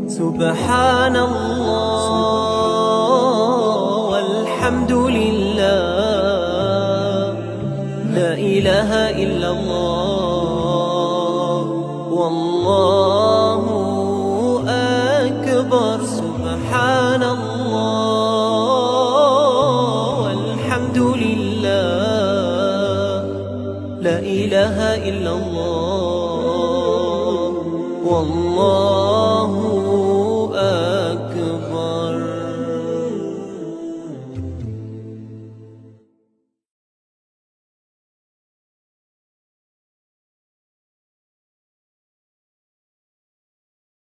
سبحان الله والحمد لله، لا إله إلا الله والله أكبر. سبحان الله والحمد لله، لا إله إلا الله والله